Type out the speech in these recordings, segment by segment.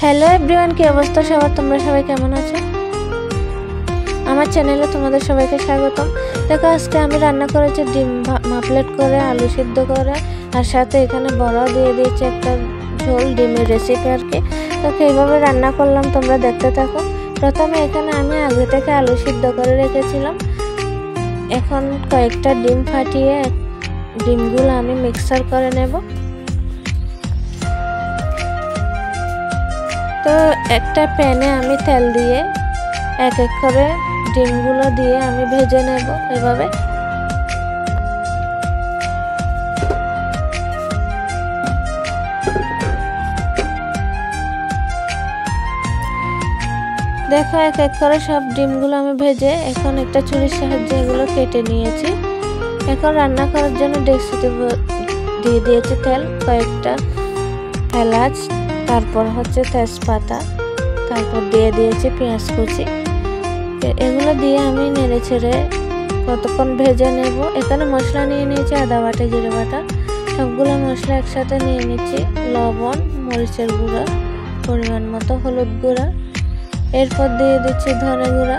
Hello everyone, কি অবস্থা সবার? তোমরা সবাই কেমন আছো? আমার চ্যানেলে তোমাদের সবাইকে স্বাগতম। দেখো, আজকে আমি রান্না করেছি ডিম মাপলেট করে, আলু সিদ্ধ করে, আর সাথে এখানে বড়া দিয়ে দিয়েছি একটা ঝোল, ডিমের রেসিপি আর কি। তো এইভাবে রান্না করলাম, তোমরা দেখতে থাকো। প্রথমে এখানে আমি আগে থেকে আলু সিদ্ধ করে রেখেছিলাম। এখন কয়েকটা ডিম ফাটিয়ে ডিমগুলো আমি মিক্সার করে নেব। তো একটা প্যানে আমি তেল দিয়ে এক এক করে ডিমগুলো দিয়ে আমি ভেজে নেব এভাবে। দেখো, এক এক করে সব ডিমগুলো আমি ভেজে এখন একটা ছুরির সাহায্যে এগুলো কেটে নিয়েছি। এখন রান্না করার জন্য ডেকচিতে দিয়ে দিয়েছি তেল, কয়েকটা এলাচ, তারপর হচ্ছে তেজপাতা, তারপর দিয়ে দিয়েছি পেঁয়াজ কুচি। এগুলো দিয়ে আমি নেড়ে ছেড়ে কতক্ষণ ভেজে নেব। এখানে মশলা নিয়ে নিয়েছি, আদা বাটা, জিরে বাটা, সবগুলো মশলা একসাথে নিয়ে নিচ্ছি। লবণ, মরিচের গুঁড়া, পরিমাণ মতো হলুদ গুঁড়া, এরপর দিয়ে দিচ্ছি ধনে গুঁড়া,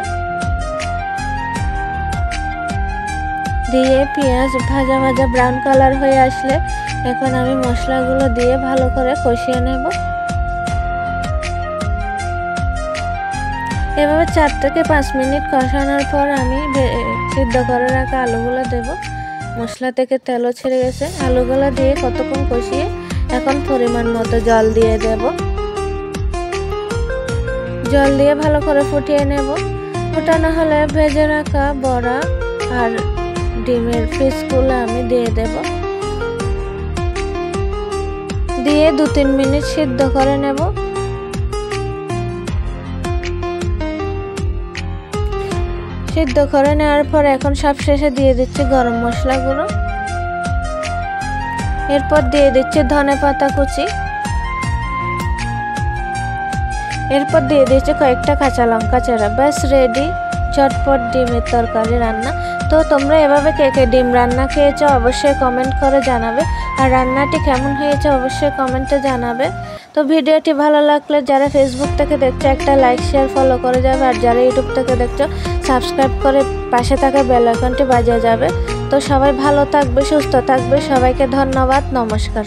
দিয়ে পেঁয়াজ ভাজা ভাজা ব্রাউন কালার হয়ে আসলে এখন আমি মশলাগুলো দিয়ে ভালো করে কষিয়ে নেব। এভাবে 4 থেকে 5 মিনিট কষানোর পর আমি সিদ্ধ করে রাখা আলুগুলো দেব। মশলা থেকে তেলও ছেড়ে গেছে। আলুগুলো দিয়ে কতক্ষণ কষিয়ে এখন পরিমাণ মতো জল দিয়ে দেব। জল দিয়ে ভালো করে ফুটিয়ে নেব। ফুটানো হলে ভেজে রাখা বড়া আর ডিমের পিসগুলো আমি দিয়ে দেব। দিয়ে 2-3 মিনিট সিদ্ধ করে নেব। সিদ্ধ করে নেওয়ার পর এখন সবশেষে দিয়ে দিচ্ছি গরম মশলা গুঁড়ো, এরপর দিয়ে দিচ্ছি ধনে পাতা কুচি, এরপর দিয়ে দিচ্ছি কয়েকটা কাঁচা লঙ্কা চেরা। ব্যাস রেডি ঝটপট ডিমের তরকারি রান্না। তো তোমরা এভাবে কে কে ডিম রান্না খেয়েছো অবশ্যই কমেন্ট করে জানাবে, আর রান্নাটি কেমন হয়েছে অবশ্যই কমেন্টে জানাবে। তো ভিডিওটি ভালো লাগলে যারা ফেসবুক থেকে দেখছো একটা লাইক, শেয়ার, ফলো করে যাবে, আর যারা ইউটিউব থেকে দেখছো সাবস্ক্রাইব করে পাশে থাকা বেল আইকনটি বাজিয়ে যাবে। তো সবাই ভালো থাকবে, সুস্থ থাকবে। সবাইকে ধন্যবাদ, নমস্কার।